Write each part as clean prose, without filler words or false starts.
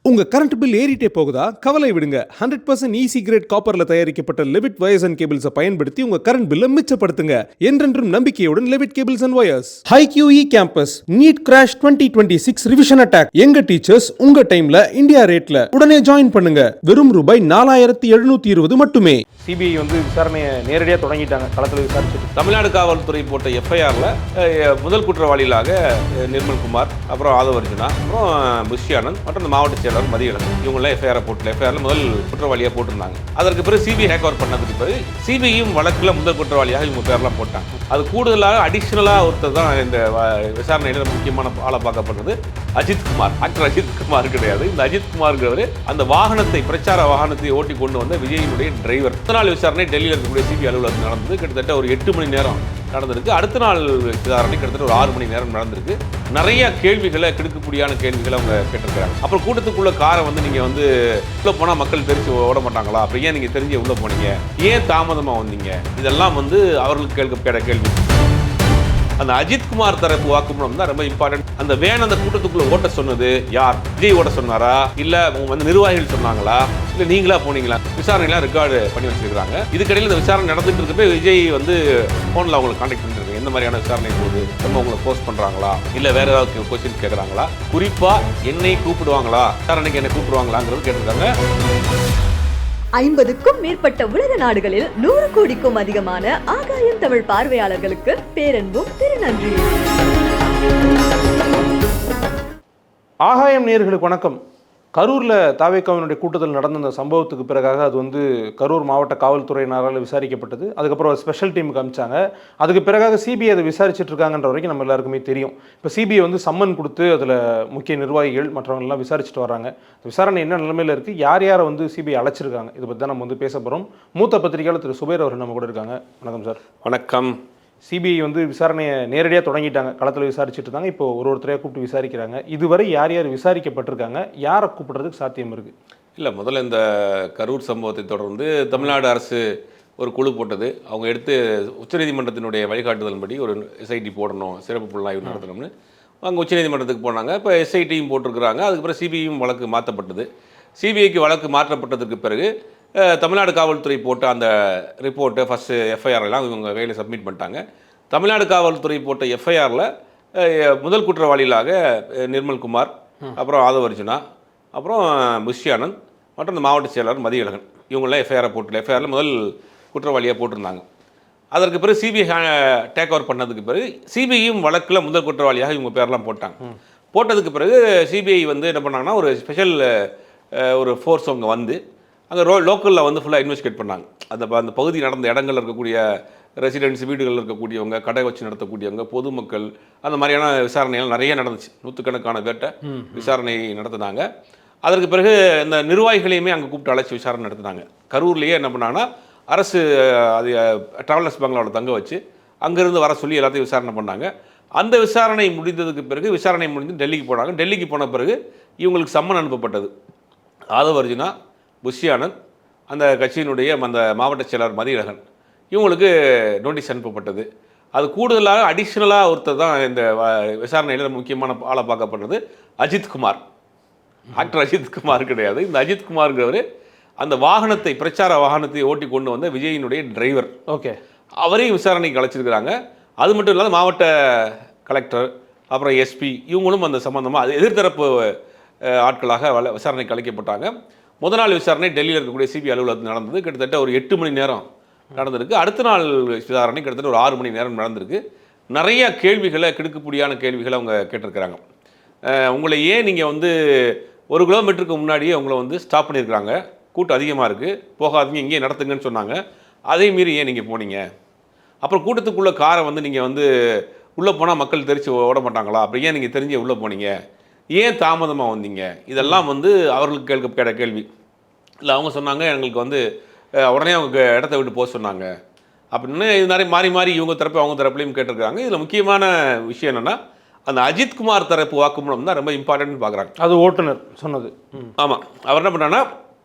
உங்க current bill ஏறிட்டே போகுதா? கவலை விடுங்க. 100% ஈஸி கிரேட் காப்பர்ல தயாரிக்கப்பட்ட லெவிட் வயர்ஸ் அண்ட் கேபிள்ஸை பயன்படுத்தி உங்க கரண்ட் பில்லை மிச்சப்படுத்துங்க. என்றென்றும் நம்பிக்கையுடன் Levit cables and wires. HiQE campus NEET crash 2026 revision attack. எங்க டீச்சர்ஸ் உங்க டைம்ல இந்தியா ரேட்ல. உடனே ஜாயின் பண்ணுங்க. வெறும் ரூபாய் 4720 மட்டுமே. சிபிஐ வந்து விசாரணையை நேரடியாக தொடங்கிட்டாங்க. களத்தில் விசாரிச்சுட்டு தமிழ்நாடு காவல்துறை போட்ட எஃப்ஐஆரில் முதல் குற்றவாளிகளாக நிர்மல்குமார், அப்புறம் ஆதவர்ஜுனா, அப்புறம் புஷ்யானந்த் மற்றும் இந்த மாவட்ட செயலாளர் மதியழகன் இவங்களாம் எஃப்ஐஆரில் முதல் குற்றவாளியாக போட்டிருந்தாங்க. அதற்கு பிறகு சிபிஐ ஹேக் ஓவர் பண்ணதுக்கு பிறகு சிபிஐயும் வழக்கில் முதல் குற்றவாளியாக இவங்க பேர்லாம் போட்டாங்க. அது கூடுதலாக அடிஷ்னலாக ஒருத்தர் தான் இந்த விசாரணையில் முக்கியமான ஆளை பார்க்கப்படுறது அஜித்குமார். ஆக்டர் அஜித்குமார் கிடையாது. இந்த அஜித்குமார்ங்கிறவர் அந்த வாகனத்தை, பிரச்சார வாகனத்தை ஓட்டி கொண்டு வந்த விஜயினுடைய டிரைவர். நாள் விசாரணை டெல்லியில் இருக்கக்கூடிய சிபிஐ அலுவலகத்தில் நடந்தது. கிட்டத்தட்ட ஒரு 8 மணி நேரம் நடந்திருக்கு. அடுத்த நாள் விசாரணை கிட்டத்தட்ட ஒரு 6 மணி நேரம் நடந்திருக்கு. நிறைய கேள்விகளை, கிடுக்குப்படியான கேள்விகளை அவங்க கேட்டிருக்கிறாங்க. அப்புறம் கூட்டத்துக்குள்ள காரை வந்து நீங்கள் வந்து உள்ளே போனால் மக்கள் தெரிஞ்சு ஓட மாட்டாங்களா? அப்போ ஏன் நீங்கள் தெரிஞ்சு உள்ளே போனீங்க? ஏன் தாமதமாக வந்தீங்க? இதெல்லாம் வந்து அவர்களுக்கு கேட்க கேள்வி. அந்த அஜித்குமார் தரப்பு வாக்குமூலம் தான் ரொம்ப இம்பார்ட்டன்ட். அந்த வேன் அந்த கூட்டத்துக்குள்ள ஓட்ட சொன்னது யார்? விஜய் ஓட்ட சொன்னாரா? இல்ல வந்து நிர்வாகிகள் சொன்னாங்களா? இல்ல நீங்களா போனீங்களா? விசாரணைலாம் ரெக்கார்டு பண்ணி வச்சிருக்காங்க. இதுக்கடையில் இந்த விசாரணை நடந்துட்டு இருக்கப்ப விஜய் வந்து போன்ல அவங்களை கான்டாக்ட் பண்ணிருக்காங்க. எந்த மாதிரியான விசாரணை போகுது? ரொம்ப உங்களை போஸ்ட் பண்றாங்களா? இல்ல வேற ஏதாவது கொஸ்டின் கேட்கறாங்களா? குறிப்பா என்னை கூப்பிடுவாங்களா? விசாரணைக்கு என்னை கூப்பிடுவாங்களாங்கிறது கேட்டிருக்காங்க. 50க்கும் மேற்பட்ட உலக நாடுகளில் 100 கோடிக்கும் அதிகமான ஆகாயம் தமிழ் பார்வையாளர்களுக்கு பேரன்பும் திருநன்றி. ஆகாயம் நேயர்களுக்கு வணக்கம். கரூரில் தாவேக்காவினுடைய கூட்டத்தில் நடந்த அந்த சம்பவத்துக்கு பிறகாக அது வந்து கரூர் மாவட்ட காவல்துறையினரால் விசாரிக்கப்பட்டது. அதுக்கப்புறம் ஸ்பெஷல் டீமுக்கு அனுப்பிச்சாங்க. அதுக்கு பிறகாக சிபிஐ அதை விசாரிச்சுட்டு இருக்காங்கன்ற வரைக்கும் நம்ம எல்லாருக்குமே தெரியும். இப்போ சிபிஐ வந்து சம்மன் கொடுத்து அதில் முக்கிய நிர்வாகிகள் மற்றவங்கெல்லாம் விசாரிச்சுட்டு வராங்க. விசாரணை என்ன நிலைமையில் இருக்குது, யார் யாரை வந்து சிபிஐ அழைச்சிருக்காங்க, இதை பற்றி தான் நம்ம வந்து பேச போகிறோம். மூத்த பத்திரிகையாளர் திரு சுபேர் அவர் நம்ம கூட இருக்காங்க. வணக்கம் சார். வணக்கம். சிபிஐ வந்து விசாரணையை நேரடியாக தொடங்கிட்டாங்க. களத்தில் விசாரிச்சுட்டு இருக்காங்க. இப்போ ஒருத்தரையாக கூப்பிட்டு விசாரிக்கிறாங்க. இதுவரை யார் யார் விசாரிக்கப்பட்டிருக்காங்க, யாரை கூப்பிடுறதுக்கு சாத்தியம் இருக்குது? இல்லை, முதல்ல இந்த கரூர் சம்பவத்தை தொடர்ந்து தமிழ்நாடு அரசு ஒரு குழு போட்டது. அவங்க எடுத்து உச்சநீதிமன்றத்தினுடைய வழிகாட்டுதலின்படி ஒரு எஸ்ஐடி போடணும், சிறப்பு புலனாய்வு நடத்தணும்னு அங்கே உச்சநீதிமன்றத்துக்கு போனாங்க. இப்போ எஸ்ஐடியும் போட்டிருக்கிறாங்க. அதுக்கப்புறம் சிபிஐயும் வழக்கு மாற்றப்பட்டது. சிபிஐக்கு வழக்கு மாற்றப்பட்டதுக்கு பிறகு தமிழ்நாடு காவல்துறை போட்ட அந்த ரிப்போர்ட்டு ஃபஸ்ட்டு எஃப்ஐஆர்லாம் இவங்க கையில் சப்மிட் பண்ணிட்டாங்க. தமிழ்நாடு காவல்துறை போட்ட எஃப்ஐஆரில் முதல் குற்றவாளிகளாக நிர்மல்குமார், அப்புறம் ஆதவர்ஜுனா, அப்புறம் புஷ்யானந்த் மற்றும் இந்த மாவட்ட செயலாளர் மதியழகன் இவங்களாம் எஃப்ஐஆரில் முதல் குற்றவாளியாக போட்டிருந்தாங்க. அதற்கு பிறகு சிபிஐ டேக் ஓவர் பண்ணதுக்கு பிறகு சிபிஐயும் வழக்கில் முதல் குற்றவாளியாக இவங்க பேர்லாம் போட்டாங்க. போட்டதுக்கு பிறகு சிபிஐ வந்து என்ன பண்ணாங்கன்னா ஒரு ஸ்பெஷல் ஒரு ஃபோர்ஸ் அவங்க வந்து அங்கே லோக்கலில் வந்து ஃபுல்லாக இன்வெஸ்டிகேட் பண்ணாங்க. அந்த பகுதி நடந்த இடங்களில் இருக்கக்கூடிய ரெசிடென்ட்ஸ், வீடுகளில் இருக்கக்கூடியவங்க, கடை வச்சு நடத்தக்கூடியவங்க, பொதுமக்கள், அந்த மாதிரியான விசாரணைகள் நிறைய நடந்துச்சு. 100கணக்கான பேர்ட்ட விசாரணை நடத்தினாங்க. அதற்கு பிறகு இந்த நிர்வாகிகளையுமே அங்கே கூப்பிட்டு அழைச்சி விசாரணை நடத்தினாங்க. கரூர்லேயே என்ன பண்ணாங்கன்னா அரசு அது ட்ராவலர்ஸ் பங்களாவில் தங்க வச்சு அங்கேருந்து வர சொல்லி எல்லாத்தையும் விசாரணை பண்ணாங்க. அந்த விசாரணை முடிந்ததுக்கு பிறகு விசாரணை முடிஞ்சு டெல்லிக்கு போனாங்க. டெல்லிக்கு போன பிறகு இவங்களுக்கு சம்மன் அனுப்பப்பட்டது. ஆதவர்ஜுனா, புஷ்யானந்த், அந்த கட்சியினுடைய அந்த மாவட்ட செயலாளர் மதியழகன் இவங்களுக்கு நோட்டீஸ் அனுப்பப்பட்டது. அது கூடுதலாக அடிஷ்னலாக ஒருத்தர் தான் இந்த விசாரணையில் முக்கியமான ஆளை பார்க்கப்படுறது அஜித்குமார். ஆக்டர் அஜித்குமார் கிடையாது. இந்த அஜித்குமார்ங்கிறவர் அந்த வாகனத்தை, பிரச்சார வாகனத்தை ஓட்டி கொண்டு வந்த விஜயினுடைய டிரைவர். ஓகே, அவரையும் விசாரணைக்கு அழைச்சிருக்கிறாங்க. அது மட்டும் இல்லாத மாவட்ட கலெக்டர், அப்புறம் எஸ்பி இவங்களும் அந்த சம்பந்தமாக அது எதிர்த்தரப்பு ஆட்களாக விசாரணைக்கு அழைக்கப்பட்டாங்க. முதல் நாள் விசாரணை டெல்லியில் இருக்கக்கூடிய சிபிஐ அலுவலகத்தில் நடந்தது. கிட்டத்தட்ட ஒரு 8 மணி நேரம் நடந்திருக்கு. அடுத்த நாள் விசாரணை கிட்டத்தட்ட ஒரு 6 மணி நேரம் நடந்திருக்கு. நிறைய கேள்விகளை, கிடுக்குப்படியான கேள்விகளை அவங்க கேட்டிருக்கிறாங்க. உங்களை ஏன் நீங்கள் வந்து 1 கிலோமீட்டருக்கு முன்னாடியே உங்களை வந்து ஸ்டாப் பண்ணியிருக்கிறாங்க, கூட்டம் அதிகமாக இருக்குது, போகாதீங்க, இங்கேயே நடத்துங்கன்னு சொன்னாங்க. அதே மீறி ஏன் நீங்கள் போனீங்க? அப்புறம் கூட்டத்துக்குள்ளே காரை வந்து நீங்கள் வந்து உள்ளே போனால் மக்கள் தெரிச்சு ஓட மாட்டாங்களா? அப்படி ஏன் நீங்கள் தெரிஞ்சு உள்ளே போனீங்க? ஏன் தாமதமாக வந்தீங்க? இதெல்லாம் வந்து அவர்களுக்கு கேட்ட கேள்வி. இல்லை, அவங்க சொன்னாங்க எங்களுக்கு வந்து உடனே அவங்க இடத்த விட்டு போக சொன்னாங்க அப்படின்னு. இது நிறைய மாறி மாறி இவங்க தரப்பு அவங்க தரப்புலையும் கேட்டிருக்காங்க. இதில் முக்கியமான விஷயம் என்னென்னா அந்த அஜித்குமார் தரப்பு வாக்குமூலம் தான் ரொம்ப இம்பார்ட்டன்ட்னு பார்க்குறாங்க. அது ஓட்டுநர் சொன்னது. ஆமாம், அவர் என்ன பண்ணுறாங்கன்னா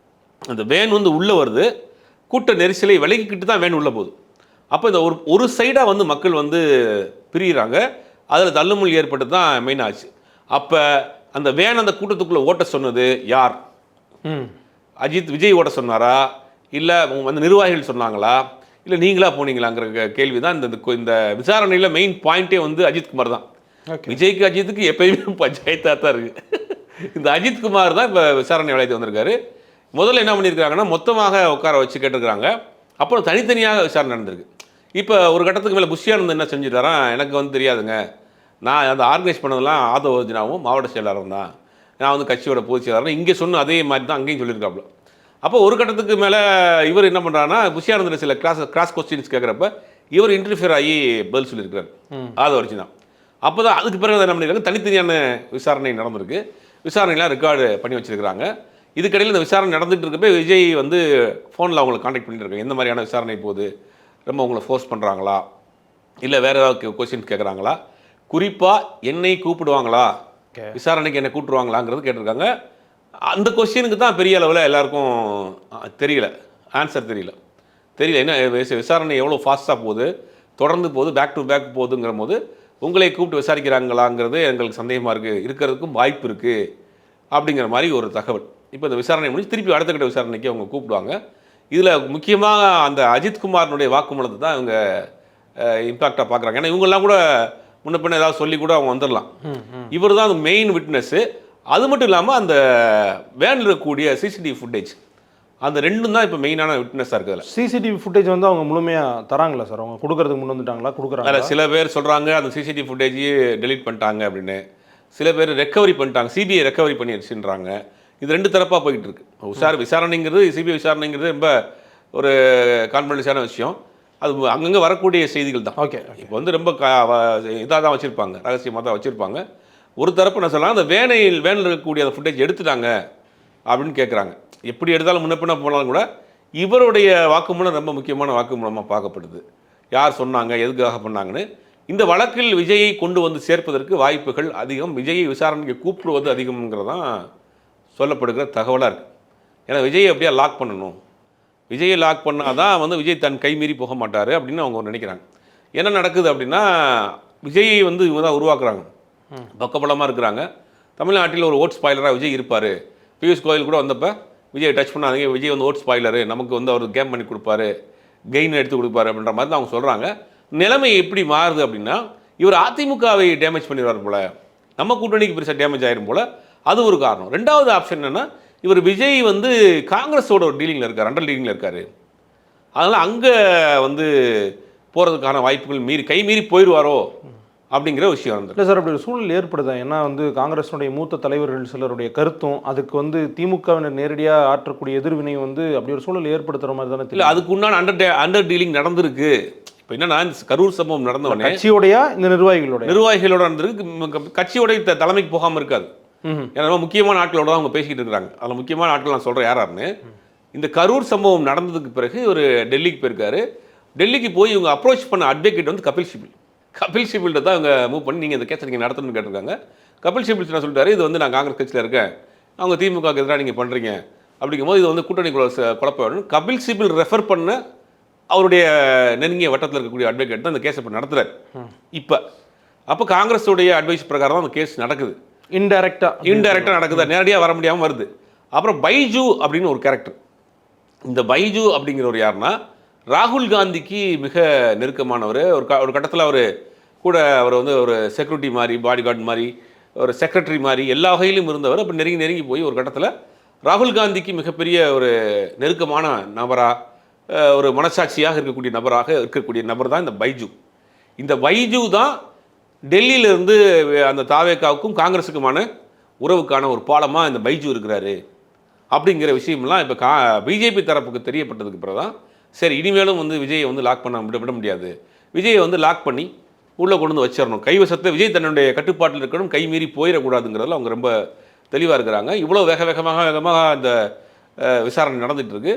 அந்த வேன் வந்து உள்ளே வருது, கூட்ட நெரிசலை விலகிக்கிட்டு தான் வேன் உள்ளே போகுது. அப்போ இந்த ஒரு சைடாக வந்து மக்கள் வந்து பிரிகிறாங்க. அதில் தள்ளுமுள் ஏற்பட்டு தான் மெயின் ஆச்சு. அப்போ அந்த வேன் அந்த கூட்டத்துக்குள்ளே ஓட்ட சொன்னது யார்? அஜித் விஜய் ஓட்ட சொன்னாரா, இல்லை அந்த நிர்வாகிகள் சொன்னாங்களா, இல்லை நீங்களா போனீங்களாங்கிற கேள்வி தான் இந்த விசாரணையில் மெயின் பாயிண்ட்டே வந்து அஜித்குமார் தான். விஜய்க்கு அஜித்துக்கு எப்பயுமே பஞ்சாயத்தாக தான் இருக்குது. இந்த அஜித்குமார் தான் இப்போ விசாரணை வளையத்து வந்திருக்காரு. முதல்ல என்ன பண்ணியிருக்காங்கன்னா மொத்தமாக உட்கார வச்சு கேட்டிருக்கிறாங்க. அப்புறம் தனித்தனியாக விசாரணை நடந்திருக்கு. இப்போ ஒரு கட்டத்துக்கு மேலே புஷியானந்த் என்ன செஞ்சுட்டாரான், எனக்கு வந்து தெரியாதுங்க, நான் அந்த ஆர்கனைஸ் பண்ணதெல்லாம் ஆதவ அர்ஜுனாவும் மாவட்ட செயலாளரும் தான், நான் வந்து கட்சியோட பொதுச் செயலாளர் இங்கே சொன்ன அதே மாதிரி தான் அங்கேயும் சொல்லியிருக்காப்புல. அப்போ ஒரு கட்டத்துக்கு மேலே இவர் என்ன பண்ணுறாருன்னா, புஷியானந்தில் சில கிராஸ் கொஸ்டின்ஸ் கேட்குறப்ப இவர் இன்டர்ஃபியர் ஆகி பதில் சொல்லியிருக்காரு ஆதவ அர்ஜுனா. அப்போ தான் அதுக்கு பிறகு என்ன பண்ணியிருக்காங்க, தனித்தனியான விசாரணை நடந்திருக்கு. விசாரணைலாம் ரெக்கார்டு பண்ணி வச்சுருக்கிறாங்க. இதுக்கடையில் இந்த விசாரணை நடந்துகிட்டு இருக்கப்போ விஜய் வந்து ஃபோனில் அவங்களை காண்டாக்ட் பண்ணிட்டு இருக்காங்க. எந்த மாதிரியான விசாரணை போகுது, ரொம்ப உங்களை ஃபோர்ஸ் பண்ணுறாங்களா, இல்லை வேறு ஏதாவது கொஸ்டின்ஸ் கேட்குறாங்களா, குறிப்பாக என்னை கூப்பிடுவாங்களா, விசாரணைக்கு என்னை கூப்பிடுவாங்களாங்கிறது கேட்டிருக்காங்க. அந்த கொஸ்டினுக்கு தான் பெரிய அளவில் எல்லாருக்கும் தெரியல, ஆன்சர் தெரியல. என்ன விசாரணை எவ்வளோ ஃபாஸ்ட்டாக போகுது, தொடர்ந்து போகுது, பேக் டு பேக் போகுதுங்கிற போது உங்களை கூப்பிட்டு விசாரிக்கிறாங்களாங்கிறது எங்களுக்கு சந்தேகமாக இருக்கிறதுக்கும் வாய்ப்பு இருக்குது அப்படிங்கிற மாதிரி ஒரு தகவல். இப்போ இந்த விசாரணை முடிஞ்சு திருப்பி அடுத்த கட்ட விசாரணைக்கு அவங்க கூப்பிடுவாங்க. இதில் முக்கியமாக அந்த அஜித்குமாரனுடைய வாக்குமூலத்தை தான் இவங்க இம்பாக்டாக பார்க்குறாங்க. ஏன்னா இவங்கெல்லாம் கூட முன்ன பின்ன ஏதாவது சொல்லி கூட அவங்க வந்துடலாம். இவர் தான் அந்த மெயின் விட்னஸ்ஸு. அது மட்டும் இல்லாமல் அந்த வேனில் இருக்கக்கூடிய சிசிடிவி ஃபுட்டேஜ், அந்த ரெண்டும் தான் இப்போ மெயினான விட்னஸாக இருக்குது. சிசிடிவி ஃபுட்டேஜ் வந்து அவங்க முழுமையாக தராங்களா சார்? அவங்க கொடுக்கறதுக்கு முன் வந்துட்டாங்களா? கொடுக்குறாங்க. சில பேர் சொல்கிறாங்க அந்த சிசிடிவி ஃபுட்டேஜ் டெலீட் பண்ணிட்டாங்க அப்படின்னு, சில பேர் ரெக்கவரி பண்ணிட்டாங்க, சிபிஐ ரெக்கவரி பண்ணிடுச்சுன்றாங்க. இது ரெண்டு தரப்பாக போய்கிட்டு இருக்கு. விசாரணைங்கிறது, சிபிஐ விசாரணைங்கிறது ரொம்ப ஒரு கான்ஃபிடென்ஷியலான விஷயம். அது அங்கங்கே வரக்கூடிய செய்திகள் தான். ஓகே, இப்போ வந்து ரொம்ப இதாக தான் வச்சுருப்பாங்க, ரகசியமாக தான் வச்சுருப்பாங்க. ஒரு தரப்பு என்ன சொல்லலாம், அந்த வேனில் இருக்கக்கூடிய அந்த ஃபுட்டேஜ் எடுத்துட்டாங்க அப்படின்னு கேட்குறாங்க. எப்படி எடுத்தாலும் முன்ன பின்ன போனாலும் கூட இவருடைய வாக்குமூலம் ரொம்ப முக்கியமான வாக்குமூலமாக பார்க்கப்படுது. யார் சொன்னாங்க, எதுக்காக பண்ணாங்கன்னு. இந்த வழக்கில் விஜயை கொண்டு வந்து சேர்ப்பதற்கு வாய்ப்புகள் அதிகம், விஜயை விசாரணைக்கு கூப்பிடுவது அதிகம்ங்கிறதான் சொல்லப்படுகிற தகவலாக இருக்குது. ஏன்னா விஜயை அப்படியே லாக் பண்ணணும், விஜயை லாக் பண்ணால் தான் வந்து விஜய் தன் கைமீறி போக மாட்டார் அப்படின்னு அவங்க நினைக்கிறாங்க. என்ன நடக்குது அப்படின்னா, விஜயை வந்து இவங்க தான் உருவாக்குறாங்க, பக்கபலமாக இருக்கிறாங்க. தமிழ்நாட்டில் ஒரு ஓட் ஸ்பாய்லராக விஜய் இருப்பார். பியூஷ் கோயல் கூட வந்தப்போ விஜய் டச் பண்ணாதீங்க, விஜய் வந்து ஓட் ஸ்பாய்லரு, நமக்கு வந்து அவர் கேம் பண்ணி கொடுப்பாரு, கெயின் எடுத்து கொடுப்பாரு அப்படின்ற மாதிரி தான் அவங்க சொல்கிறாங்க. நிலைமை எப்படி மாறுது அப்படின்னா, இவர் அதிமுகவை டேமேஜ் பண்ணிடுவார் போல், நம்ம கூட்டணிக்கு பெருசாக டேமேஜ் ஆயிரும் போல், அது ஒரு காரணம். ரெண்டாவது ஆப்ஷன் என்னென்னா, இவர் விஜய் வந்து காங்கிரஸோட ஒரு டீலிங்கில் இருக்கார், அண்டர் டீலிங்கில் இருக்கார். அதனால் அங்கே வந்து போகிறதுக்கான வாய்ப்புகள் கை மீறி போயிடுவாரோ அப்படிங்கிற விஷயம் வந்து. இல்லை சார், அப்படி ஒரு சூழல் ஏற்படுதா? ஏன்னா வந்து காங்கிரஸினுடைய மூத்த தலைவர்கள் சிலருடைய கருத்தும் அதுக்கு வந்து திமுகவினர் நேரடியாக ஆற்றக்கூடிய எதிர்வினை வந்து அப்படி ஒரு சூழல் ஏற்படுத்துகிற மாதிரி தானே? இல்லை, அதுக்கு உண்டான அண்டர் டீலிங் நடந்திருக்கு. இப்போ என்னன்னா, இந்த கரூர் சம்பவம் நடந்தவொடனே கட்சியோடையா இந்த நிர்வாகிகளோட நடந்திருக்கு. கட்சியோடைய தலைமைக்கு போகாமல் இருக்காது. ஏன்னா முக்கியமான ஆட்களோட தான் அவங்க பேசிக்கிட்டு இருக்கிறாங்க. அதில் முக்கியமான ஆட்கள் நான் சொல்கிறேன் யாராருன்னு. இந்த கரூர் சம்பவம் நடந்ததுக்கு பிறகு ஒரு டெல்லிக்கு போயிருக்காரு. டெல்லிக்கு போய் இவங்க அப்ரோச் பண்ண அட்வொகேட் வந்து கபில் சிபில்கிட்ட தான் இவங்க மூவ் பண்ணி நீங்கள் இந்த கேஸை நீங்கள் நடத்தணும்னு கேட்டிருக்காங்க. கபில் சிபில் என்ன சொல்லிட்டாரு, இது வந்து நான் காங்கிரஸ் கட்சியில் இருக்கேன், அவங்க திமுகவுக்கு எதிராக நீங்கள் பண்ணுறீங்க அப்படிங்கும்போது இது வந்து கூட்டணி குழப்பம் வேணும். கபில் சிபில் ரெஃபர் பண்ண அவருடைய நெருங்கிய வட்டத்தில் இருக்கக்கூடிய அட்வொகேட் தான் இந்த கேஸை இப்போ நடத்துகிறார். அப்போ காங்கிரஸுடைய அட்வைஸ் பிரகாரம் தான் அந்த கேஸ் நடக்குது. இன்டைரக்டாக நடக்குது, நேரடியாக வர முடியாமல் வருது. அப்புறம் பைஜு அப்படின்னு ஒரு கேரக்டர். இந்த பைஜு அப்படிங்கிறவர் யாருன்னா, ராகுல் காந்திக்கு மிக நெருக்கமானவர். ஒரு கட்டத்தில் அவர் வந்து ஒரு செக்யூரிட்டி மாதிரி, பாடி கார்டு மாதிரி, ஒரு செக்ரட்டரி மாதிரி எல்லா வகையிலும் இருந்தவர். அப்போ நெருங்கி போய் ஒரு கட்டத்தில் ராகுல் காந்திக்கு மிகப்பெரிய ஒரு நெருக்கமான நபராக, ஒரு மனசாட்சியாக இருக்கக்கூடிய நபர் தான் இந்த பைஜு. இந்த பைஜு தான் டெல்லியிலேருந்து அந்த தாவேக்காவுக்கும் காங்கிரஸுக்குமான உறவுக்கான ஒரு பாலமாக இந்த பைஜு இருக்கிறாரு அப்படிங்கிற விஷயம்லாம் இப்போ பிஜேபி தரப்புக்கு தெரியப்பட்டதுக்கு பிறகு தான் சரி, இனிமேலும் வந்து விஜயை வந்து லாக் பண்ண விட முடியாது, விஜயை வந்து லாக் பண்ணி உள்ளே கொண்டு வந்து வச்சிடணும், கைவசத்தை விஜய் தன்னுடைய கட்டுப்பாட்டில் இருக்கணும், கை மீறி போயிடக்கூடாதுங்கிறதுல அவங்க ரொம்ப தெளிவாக இருக்கிறாங்க. இவ்வளோ வேகமாக இந்த விசாரணை நடந்துகிட்டு இருக்கு.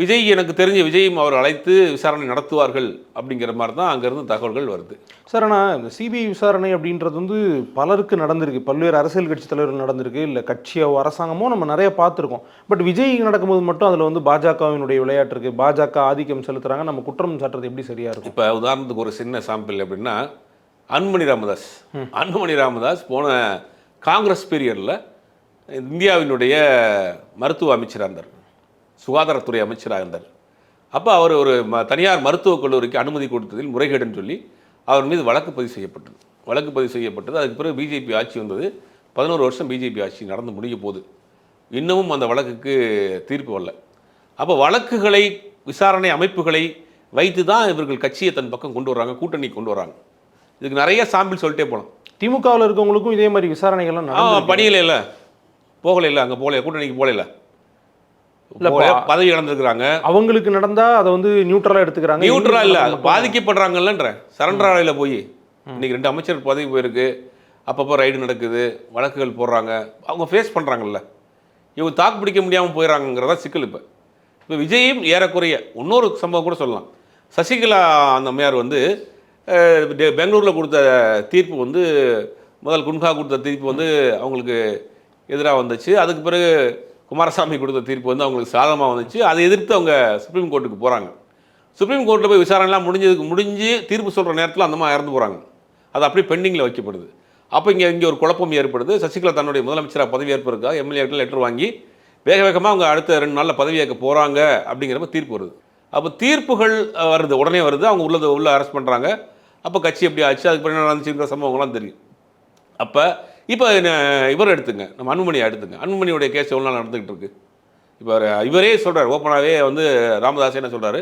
விஜய், எனக்கு தெரிஞ்ச விஜயும் அவர் அழைத்து விசாரணை நடத்துவார்கள் அப்படிங்கிற மாதிரி தான் அங்கேருந்து தகவல்கள் வருது. சார், ஆனால் இந்த சிபிஐ விசாரணை அப்படின்றது வந்து பலருக்கு நடந்திருக்கு, பல்வேறு அரசியல் கட்சி தலைவர்கள் நடந்திருக்கு, இல்லை கட்சியோ அரசாங்கமோ நம்ம நிறைய பார்த்துருக்கோம். பட் விஜய் நடக்கும்போது மட்டும் அதில் வந்து பாஜகவினுடைய விளையாட்டு இருக்குது, பாஜக ஆதிக்கம் செலுத்துகிறாங்க, நம்ம குற்றம் சாட்டுறது எப்படி சரியாக இருக்கும்? இப்போ உதாரணத்துக்கு ஒரு சின்ன சாம்பிள் அப்படின்னா, அன்புமணி ராமதாஸ் போன காங்கிரஸ் பீரியடில் இந்தியாவினுடைய மருத்துவ அமைச்சராக இருந்தார், சுகாதாரத்துறை அமைச்சராக இருந்தார். அப்போ அவர் ஒரு தனியார் மருத்துவக் கல்லூரிக்கு அனுமதி கொடுத்ததில் முறைகேடுன்னு சொல்லி அவர் மீது வழக்கு பதிவு செய்யப்பட்டது. அதுக்கு பிறகு பிஜேபி ஆட்சி வந்தது. 11 வருஷம் பிஜேபி ஆட்சி நடந்து முடிய போகுது. இன்னமும் அந்த வழக்குக்கு தீர்ப்பு வரல. அப்போ வழக்குகளை, விசாரணை அமைப்புகளை வைத்து தான் இவர்கள் கட்சியை தன் பக்கம் கொண்டு வராங்க, கூட்டணி கொண்டு வராங்க. இதுக்கு நிறைய சாம்பிள் சொல்லிட்டே போகலாம். திமுகவில் இருக்கவங்களுக்கும் இதே மாதிரி விசாரணைகள்லாம் பணியில் இல்லை, போகலை, இல்லை அங்கே போகல, கூட்டணிக்கு போகல, பதவி இழந்திருக்கிறாங்க. அவங்களுக்கு நடந்தா அதை வந்து நியூட்ரலாக எடுத்துக்கிறாங்க. நியூட்ரலா இல்லை, பாதிக்கப்படுறாங்கல்லன்ற சரண்டர் ஆலையில் போய் இன்னைக்கு 2 அமைச்சர் பதவி போயிருக்கு. அப்பப்போ ரைடு நடக்குது, வழக்குகள் போடுறாங்க, அவங்க ஃபேஸ் பண்ணுறாங்கல்ல. இவங்க தாக்கு பிடிக்க முடியாமல் போயிடறாங்கிறதா சிக்கல். இப்போ விஜயும் ஏறக்குறைய இன்னொரு சம்பவம் கூட சொல்லலாம். சசிகலா அந்த அம்மையார் வந்து பெங்களூரில் கொடுத்த தீர்ப்பு வந்து, முதல் குன்ஹா கொடுத்த தீர்ப்பு வந்து அவங்களுக்கு எதிராக வந்துச்சு. அதுக்கு பிறகு குமாரசாமி கொடுத்த தீர்ப்பு வந்து அவங்களுக்கு சாதகமாக வந்துச்சு. அதை எதிர்த்து அவங்க சுப்ரீம் கோர்ட்டுக்கு போகிறாங்க. சுப்ரீம் கோர்ட்டில் போய் விசாரணைலாம் முடிஞ்சு தீர்ப்பு சொல்கிற நேரத்தில் அந்த மாதிரி இறந்து போகிறாங்க. அது அப்படியே பெண்டிங்கில் வைக்கப்படுது. அப்போ இங்கே ஒரு குழப்பம் ஏற்படுது. சசிகலா தன்னுடைய முதலமைச்சராக பதவியேற்பதற்காக எம்எல்ஏக்கள் லெட்டர் வாங்கி வேகமாக அவங்க அடுத்த 2 நாளில் பதவியேற்க போகிறாங்க அப்படிங்கிறப்ப தீர்ப்பு வருது. அப்போ தீர்ப்புகள் வருது, உடனே வருது. அவங்க உள்ள அரெஸ்ட் பண்ணுறாங்க. அப்போ கட்சி எப்படி ஆச்சு, அதுக்கு பிறகு நடந்துச்சுங்கிற சம்பவங்கள்லாம் தெரியும். அப்போ இப்போ இவர் எடுத்துங்க, நம்ம அன்புமணியை எடுத்துங்க. அன்புமணியுடைய கேஸ் எவ்வளோ நாள் நடந்துகிட்டு இருக்கு. இப்போ இவரே சொல்கிறார், ஓப்பனாகவே வந்து ராமதாஸ் என்ன சொல்கிறாரு,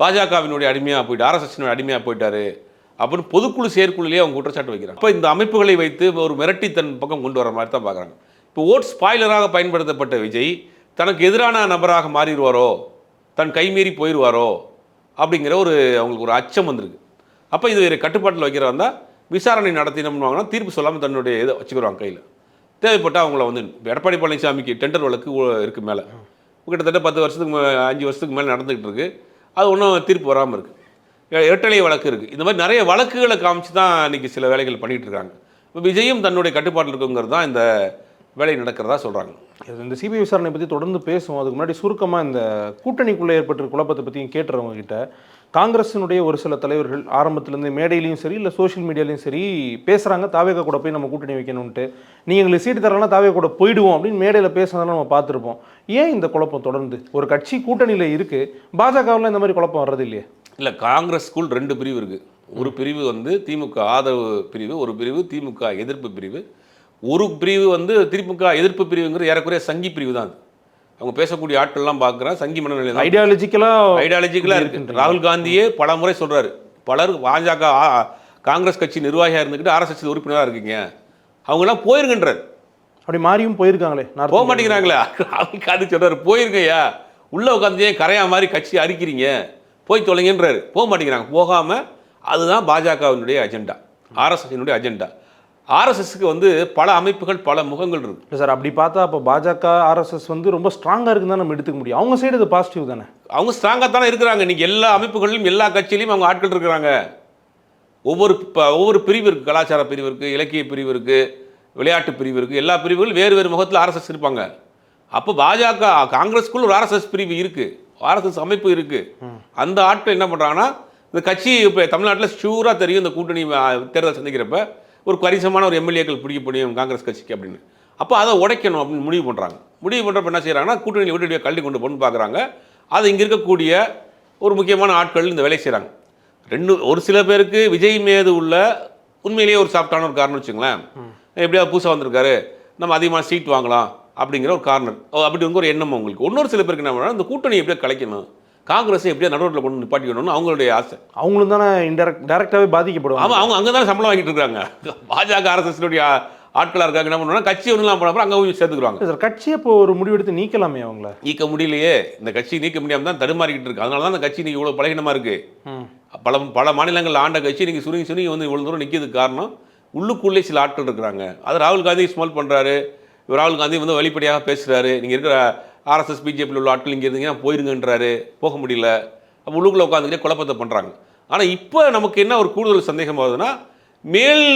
பாஜகவினுடைய அடிமையாக போயிட்டு, ஆர்எஸ்எஸ்னுடைய அடிமையாக போயிட்டாரு அப்படின்னு பொதுக்குழு செயற்குழுலேயே அவங்க குற்றச்சாட்டு வைக்கிறாங்க. இப்போ இந்த அமைப்புகளை வைத்து ஒரு மிரட்டி தன் பக்கம் கொண்டு வர மாதிரி தான் பார்க்குறாங்க. இப்போ ஓட் ஸ்பாய்லராக பயன்படுத்தப்பட்ட விஜய் தனக்கு எதிரான நபராக மாறிடுவாரோ, தன் கைமீறி போயிடுவாரோ அப்படிங்கிற அவங்களுக்கு ஒரு அச்சம் வந்திருக்கு. அப்போ இது கட்டுப்பாட்டில் வைக்கிறவங்க தான் விசாரணை நடத்தினோம்னா தீர்ப்பு சொல்லாமல் தன்னுடைய இதை வச்சுக்கிறாங்க கையில். தேவைப்பட்டால் அவங்கள வந்து எடப்பாடி பழனிசாமிக்கு டெண்டர் வழக்கு இருக்குது மேலே, கிட்டத்தட்ட 10 வருஷத்துக்கு 5 வருஷத்துக்கு மேலே நடந்துகிட்டு இருக்குது. அது ஒன்றும் தீர்ப்பு வராமல் இருக்குது. இரட்டலை வழக்கு இருக்குது. இந்த மாதிரி நிறைய வழக்குகளை காமிச்சு தான் இன்றைக்கி சில வேலைகள் பண்ணிகிட்டு இருக்காங்க. இப்போ விஜயும் தன்னுடைய கட்டுப்பாட்டில் இருக்குங்கிறது தான் இந்த வேலை நடக்கிறதா சொல்கிறாங்க. இந்த சிபிஐ விசாரணை பற்றி தொடர்ந்து பேசுவோம். அதுக்கு முன்னாடி சுருக்கமாக இந்த கூட்டணிக்குள்ளே ஏற்பட்ட குழப்பத்தை பற்றியும் கேட்டுறவங்க கிட்ட, காங்கிரஸினுடைய ஒரு சில தலைவர்கள் ஆரம்பத்துலேருந்து மேடையிலையும் சரி, இல்லை சோஷியல் மீடியாலையும் சரி பேசுகிறாங்க, தாவேகா கூட போய் நம்ம கூட்டணி வைக்கணும்ன்ட்டு, நீங்கள் எங்களுக்கு சீட்டு தரலன்னா தாவேகா கூட போயிடுவோம் அப்படின்னு மேடையில் பேசுனதெல்லாம் நம்ம பார்த்துருப்போம். ஏன் இந்த குழப்பம் தொடர்ந்து? ஒரு கட்சி கூட்டணியில் இருக்குது, பாஜகவில் இந்த மாதிரி குழப்பம் வர்றது இல்லையே? இல்லை, காங்கிரஸ்க்குள் 2 பிரிவு இருக்குது. ஒரு பிரிவு வந்து திமுக ஆதரவு பிரிவு, ஒரு பிரிவு திமுக எதிர்ப்பு பிரிவு. ஒரு பிரிவு வந்து திமுக எதிர்ப்பு பிரிவுங்கிற ஏறக்குறைய சங்கி பிரிவு தான். அவங்க பேசக்கூடிய ஆட்கள்லாம் பார்க்குறேன் சங்கி மனநிலை, ஐடியாலஜிக்கலாக இருக்குது. ராகுல் காந்தியே பல முறை சொல்கிறாரு, பலர் பாஜக காங்கிரஸ் கட்சி நிர்வாகியாக இருந்துக்கிட்டு ஆர்எஸ்எஸ் உறுப்பினராக இருக்கீங்க, அவங்களாம் போயிருங்கன்றார். அப்படி மாறியும் போயிருக்காங்களே, நான் போக மாட்டேங்கிறாங்களே. ராகுல் காந்தி சொல்கிறார், போயிருங்கய்யா, உள்ளே உட்காந்து கரையா மாதிரி கட்சி அரிக்கிறீங்க, போய் தொலைங்கன்றாரு. போக மாட்டேங்கிறாங்க. போகாமல் அதுதான் பாஜகவினுடைய அஜெண்டா, ஆர்எஸ்எஸ்னுடைய அஜெண்டா. ஆர்எஸ்எஸ்க்கு வந்து பல அமைப்புகள், பல முகங்கள் இருக்குது. இல்லை சார், அப்படி பார்த்தா அப்போ பாஜக ஆர்எஸ்எஸ் வந்து ரொம்ப ஸ்ட்ராங்காக இருக்குன்னு தான் நம்ம எடுத்துக்க முடியும். அவங்க சைடு அது பாசிட்டிவ் தானே? அவங்க ஸ்ட்ராங்காக தானே இருக்கிறாங்க. இன்றைக்கி எல்லா அமைப்புகளிலும் எல்லா கட்சியிலையும் அவங்க ஆட்கள் இருக்கிறாங்க. ஒவ்வொரு பிரிவு இருக்குது. கலாச்சார பிரிவு இருக்குது, இலக்கிய பிரிவு இருக்குது, விளையாட்டு பிரிவு இருக்குது. எல்லா பிரிவுகளும் வேறு வேறு முகத்தில் ஆர்எஸ்எஸ் இருப்பாங்க. அப்போ பாஜக காங்கிரஸ்க்குள்ள ஒரு ஆர்எஸ்எஸ் பிரிவு இருக்குது, ஆர்எஸ்எஸ் அமைப்பு இருக்குது. அந்த ஆட்கள் என்ன பண்ணுறாங்கன்னா, இந்த கட்சி இப்போ தமிழ்நாட்டில் ஷூராக தெரியும், இந்த கூட்டணி தேர்தல் சந்திக்கிறப்ப ஒரு கரிசமான ஒரு எம்எல்ஏக்கள் பிடிக்க முடியும் காங்கிரஸ் கட்சிக்கு அப்படின்னு. அப்போ அதை உடைக்கணும் அப்படின்னு முடிவு பண்ணுறாங்க. முடிவு பண்ணுறப்ப என்ன செய்கிறாங்கன்னா, கூட்டணியில் விட்டு கல்வி கொண்டு போகணும்னு பார்க்குறாங்க. அது இங்கே இருக்கக்கூடிய ஒரு முக்கியமான ஆட்கள் இந்த வேலை செய்கிறாங்க. ஒரு சில பேருக்கு விஜய் மீது உள்ள உண்மையிலேயே ஒரு சாஃப்டான ஒரு காரணம் வச்சுங்களேன், எப்படியாவது புதுசாக வந்திருக்காரு, நம்ம அதிகமாக சீட் வாங்கலாம் அப்படிங்கிற ஒரு காரணம், அப்படி ஒரு எண்ணம் அவங்களுக்கு. இன்னொரு சில பேருக்கு என்ன பண்ணால், இந்த கூட்டணி எப்படியா கலைக்கணும், காங்கிரஸை எப்படியா நடுவில் கொண்டு நிப்பாட்டிக்கணும்னு அவங்களுடைய ஆசை. அவங்களும் தானே டேரெக்டாகவே பாதிக்கப்படும். ஆமாம், அவங்க அங்கே தானே சம்பளம் வாங்கிட்டு இருக்காங்க. பாஜக ஆர்எஸ்எஸ்னுடைய ஆட்களாக இருக்காங்க. என்ன பண்ணுவாங்கன்னா, கட்சி ஒன்றுலாம் போனப்போ அங்கே போய் சேர்த்துக்குறாங்க. சார், கட்சியை இப்போ ஒரு முடிவெடுத்து நீக்கலாமே, அவங்கள நீக்க முடியலையே. இந்த கட்சி நீக்க முடியாமல் தான் தடுமாறிக்கிட்டு இருக்கு. அதனால தான் அந்த கட்சி நீங்கள் இவ்வளோ பலகீனமாக இருக்குது. பல மாநிலங்கள் ஆண்ட கட்சி நீங்கள் சுருங்கி வந்து இவ்வளோ தூரம் நிற்கிறதுக்கு காரணம் உள்ளுக்குள்ளே சில ஆட்கள் இருக்கிறாங்க. அது ராகுல் காந்தி ஸ்மால் பண்ணுறாரு. ராகுல் காந்தி வந்து வெளிப்படையாக பேசுகிறாரு, நீங்கள் இருக்கிற ஆர்எஸ்எஸ் பிஜேபியில் உள்ள ஆட்கள் இங்கே இருந்தீங்கன்னா போயிருங்கன்றாரு, போக முடியல. அப்போ உள்ளுக்குள்ளே உட்காந்துக்கிட்டே குழப்பத்தை பண்ணுறாங்க. ஆனால் இப்போ நமக்கு என்ன ஒரு கூடுதல் சந்தேகம் ஆகுதுன்னா, மேல்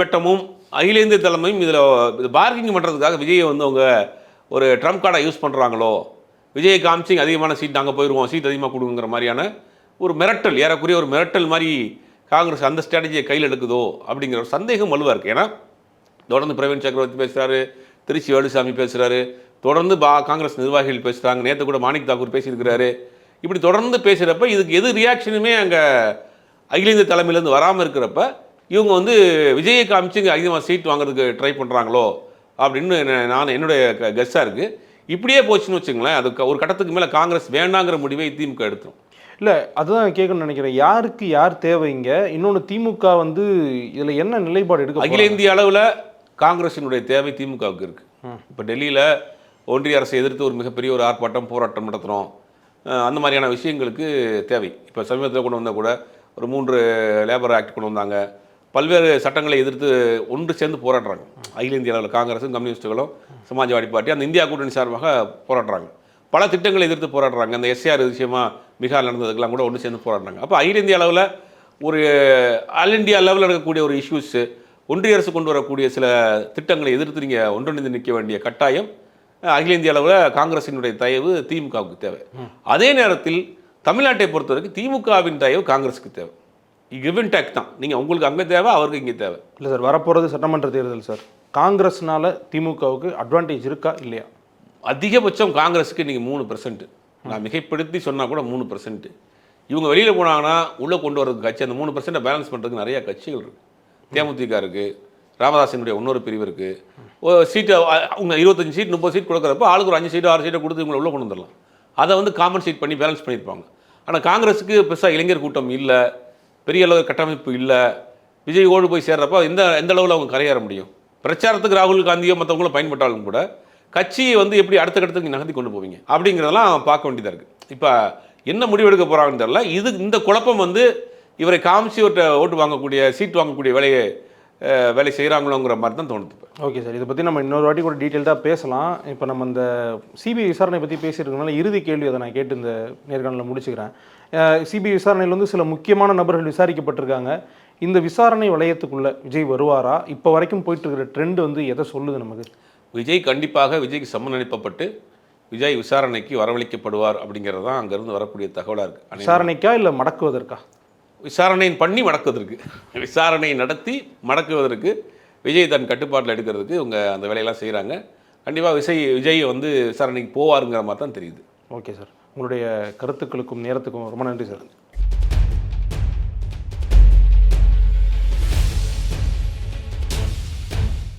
மெட்டமும் அகில இந்திய தலைமையும் இதில் பார்கிங் பண்ணுறதுக்காக விஜயை வந்து அவங்க ஒரு ட்ரம்ப் கார்டை யூஸ் பண்ணுறாங்களோ, விஜயை காமிச்சிங் அதிகமான சீட் நாங்கள் போயிடுவோம், சீட் அதிகமாக கொடுங்கிற மாதிரியான ஒரு மிரட்டல், ஏறக்குறைய ஒரு மிரட்டல் மாதிரி காங்கிரஸ் அந்த ஸ்ட்ராட்டஜியை கையில் எடுக்குதோ அப்படிங்கிற ஒரு சந்தேகம் வலுவாக இருக்குது. ஏன்னா தொடர்ந்து பிரவீன் சக்கரவர்த்தி பேசுகிறாரு, திருச்சி வேலுசாமி பேசுகிறாரு, தொடர்ந்து காங்கிரஸ் நிர்வாகிகள் பேசுகிறாங்க. நேற்று கூட மாணிக் தாக்கூர் பேசியிருக்கிறாரு. இப்படி தொடர்ந்து பேசுகிறப்ப இதுக்கு எது ரியாக்ஷனுமே அங்கே அகில இந்திய தலைமையிலேருந்து வராமல் இருக்கிறப்ப இவங்க வந்து விஜயை காமிச்சு இங்கே அதிகமாக சீட் வாங்குறதுக்கு ட்ரை பண்ணுறாங்களோ அப்படின்னு நான் என்னுடைய கெஸ்ஸாக இருக்குது. இப்படியே போச்சுன்னு வச்சுங்களேன், அதுக்கு ஒரு கட்டத்துக்கு மேலே காங்கிரஸ் வேண்டாங்கிற முடிவை திமுக எடுத்துரும். இல்லை, அதுதான் கேட்கணும்னு நினைக்கிறேன். யாருக்கு யார் தேவை இங்கே? இன்னொன்று, திமுக வந்து இதில் என்ன நிலைப்பாடு எடுக்க? அகில இந்திய அளவில் காங்கிரஸினுடைய தேவை திமுகவுக்கு இருக்குது. இப்போ டெல்லியில் ஒன்றிய அரசை எதிர்த்து ஒரு மிகப்பெரிய ஒரு ஆர்ப்பாட்டம் போராட்டம் நடத்துகிறோம், அந்த மாதிரியான விஷயங்களுக்கு தேவை. இப்போ சமீபத்தில் கொண்டு வந்தால் கூட ஒரு 3 லேபர் ஆக்ட் கொண்டு வந்தாங்க. பல்வேறு சட்டங்களை எதிர்த்து ஒன்று சேர்ந்து போராடுறாங்க. அகில இந்திய அளவில் காங்கிரஸும் கம்யூனிஸ்டுகளும் சமாஜ்வாடி பார்ட்டி அந்த இந்தியா கூட்டணி சார்பாக போராடுறாங்க. பல திட்டங்களை எதிர்த்து போராடுறாங்க. அந்த எஸ்ஆர் விஷயமா பீகார் நடந்ததுக்கெல்லாம் கூட ஒன்று சேர்ந்து போராடுறாங்க. அப்போ அகில இந்திய அளவில் ஒரு ஆல் இந்தியா லெவலில் நடக்கக்கூடிய ஒரு இஷ்யூஸு, ஒன்றிய அரசு கொண்டு வரக்கூடிய சில திட்டங்களை எதிர்த்து நீங்கள் ஒன்றிணைந்து நிற்க வேண்டிய கட்டாயம் அகில இந்திய அளவில் காங்கிரஸினுடைய தயவு திமுகவுக்கு தேவை. அதே நேரத்தில் தமிழ்நாட்டை பொறுத்தவரைக்கும் திமுகவின் தயவு காங்கிரஸுக்கு தேவை. கிவ் அண்ட் டேக் தான். நீங்கள் உங்களுக்கு அங்கே தேவை, அவருக்கு இங்கே தேவை. இல்லை சார், வரப்போகிறது சட்டமன்ற தேர்தல் சார். காங்கிரஸ்னால திமுகவுக்கு அட்வான்டேஜ் இருக்கா இல்லையா? அதிகபட்சம் காங்கிரஸுக்கு நீங்கள் 3%. நான் மிகைப்படுத்தி சொன்னால் கூட 3%. இவங்க வெளியில் போனாங்கன்னா உள்ளே கொண்டு வரதுக்கு கட்சி அந்த 3% பேலன்ஸ் பண்ணுறதுக்கு நிறைய கட்சிகள் இருக்குது. தேமுதிக இருக்குது, ராமதாசனுடைய இன்னொரு பிரிவு இருக்குது. சீட்டு அவங்க 25 சீட் 30 சீட் கொடுக்குறப்ப ஆளுக்கு ஒரு 5 சீட்டோ 6 சீட்டோ கொடுத்து இவங்களை உள்ளே கொண்டு வந்துடலாம். அதை வந்து காமன் சீட் பண்ணி பேலன்ஸ் பண்ணியிருப்பாங்க. ஆனால் காங்கிரஸுக்கு பெருசாக இளைஞர் கூட்டம் இல்லை, பெரிய அளவு கட்டமைப்பு இல்லை. விஜய் ஓடு போய் சேர்றப்போ எந்த அளவில் அவங்க கரையேற முடியும்? பிரச்சாரத்துக்கு ராகுல் காந்தியோ மற்றவங்களும் பயன்பட்டாலும் கூட கட்சியை வந்து எப்படி அடுத்த கட்டத்துக்கு நகர்த்தி கொண்டு போவீங்க அப்படிங்கிறதெல்லாம் பார்க்க வேண்டியதாக இருக்குது. இப்போ என்ன முடிவெடுக்க போகிறாங்கன்னு தெரியல. இந்த குழப்பம் வந்து இவரை காமிச்சு ஓட்டு வாங்கக்கூடிய சீட் வாங்கக்கூடிய வேலை செய்கிறாங்களோங்கிற மாதிரி தான் தோணுது. ஓகே சார், இதை பற்றி நம்ம இன்னொரு வாட்டி கூட டீட்டெயில்டாக பேசலாம். இப்போ நம்ம இந்த சிபிஐ விசாரணை பற்றி பேசியிருக்கனால இறுதி கேள்வி அதை நான் கேட்டு இந்த நேர்காணலில் முடிச்சுக்கிறேன். சிபிஐ விசாரணையில் வந்து சில முக்கியமான நபர்கள் விசாரிக்கப்பட்டிருக்காங்க. இந்த விசாரணை வளையத்துக்குள்ளே விஜய் வருவாரா? இப்போ வரைக்கும் போயிட்டு இருக்கிற ட்ரெண்ட் வந்து எதை சொல்லுது நமக்கு? விஜய் கண்டிப்பாக விஜய்க்கு சம்மன் அனுப்பப்பட்டு விஜய் விசாரணைக்கு வரவழைக்கப்படுவார் அப்படிங்கிறது தான் அங்கேருந்து வரக்கூடிய தகவலாக இருக்குது. விசாரணைக்கா இல்லை மடக்குவதற்கா? விசாரணை பண்ணி மடக்குவதற்கு, விசாரணை நடத்தி மடக்குவதற்கு விஜய் தன் கட்டுப்பாட்டில் எடுக்கிறதுக்கு இவங்க அந்த வேலையெல்லாம் செய்கிறாங்க. கண்டிப்பாக விஜய் வந்து விசாரணைக்கு போவாருங்கிற மாதிரி தான் தெரியுது. ஓகே சார், உங்களுடைய கருத்துக்களுக்கும் நேரத்துக்கும் ரொம்ப நன்றி சார்.